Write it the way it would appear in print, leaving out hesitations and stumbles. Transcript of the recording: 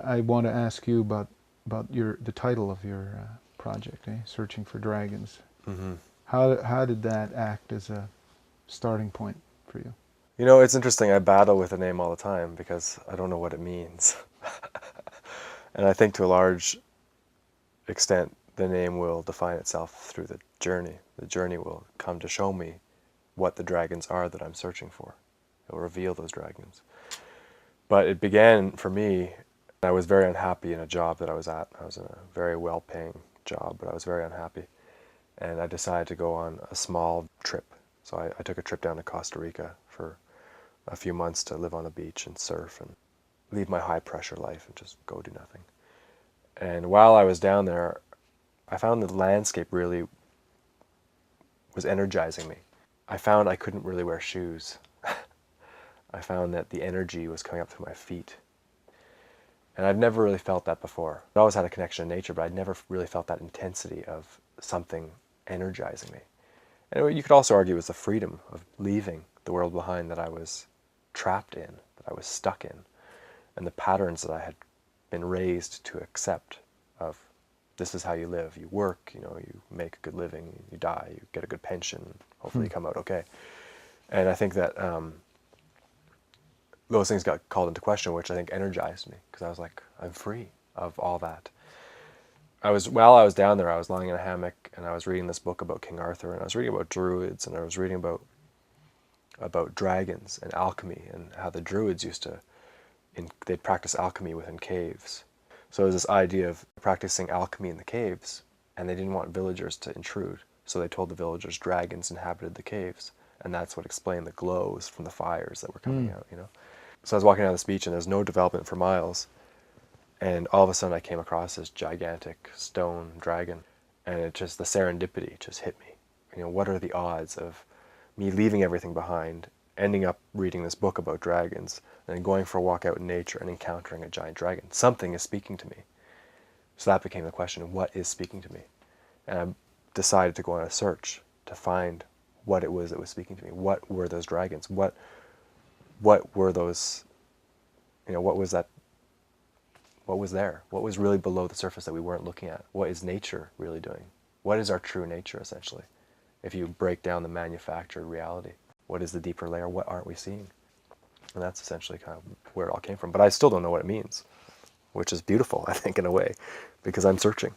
I want to ask you about the title of your project, Searching for Dragons. Mm-hmm. How did that act as a starting point for you? You know, it's interesting. I battle with the name all the time because I don't know what it means. And I think to a large extent, the name will define itself through the journey. The journey will come to show me what the dragons are that I'm searching for. It will reveal those dragons. But it began for me, I was very unhappy in a job that I was at. I was in a very well-paying job, but I was very unhappy. And I decided to go on a small trip. So I took a trip down to Costa Rica for a few months to live on a beach and surf and leave my high-pressure life and just go do nothing. And while I was down there, I found the landscape really was energizing me. I found I couldn't really wear shoes. I found that the energy was coming up through my feet. And I've never really felt that before. I always had a connection to nature, but I'd never really felt that intensity of something energizing me. And you could also argue it was the freedom of leaving the world behind that I was trapped in, that I was stuck in, and the patterns that I had been raised to accept of this is how you live. You work, you make a good living, you die, you get a good pension, hopefully you come out okay. And I think that those things got called into question, which I think energized me, because I was like, I'm free of all that. While I was down there, I was lying in a hammock and I was reading this book about King Arthur, and I was reading about druids, and I was reading about dragons and alchemy, and how the druids they'd practice alchemy within caves. So there was this idea of practicing alchemy in the caves, and they didn't want villagers to intrude, so they told the villagers dragons inhabited the caves, and that's what explained the glows from the fires that were coming out, So I was walking down this beach, and there's no development for miles, and all of a sudden I came across this gigantic stone dragon, and the serendipity just hit me. What are the odds of me leaving everything behind, ending up reading this book about dragons, and then going for a walk out in nature and encountering a giant dragon? Something is speaking to me. So that became the question, what is speaking to me? And I decided to go on a search to find what it was that was speaking to me. What were those dragons? What were those, what was that? What was there? What was really below the surface that we weren't looking at? What is nature really doing? What is our true nature, essentially? If you break down the manufactured reality, what is the deeper layer? What aren't we seeing? And that's essentially kind of where it all came from. But I still don't know what it means, which is beautiful, I think, in a way, because I'm searching.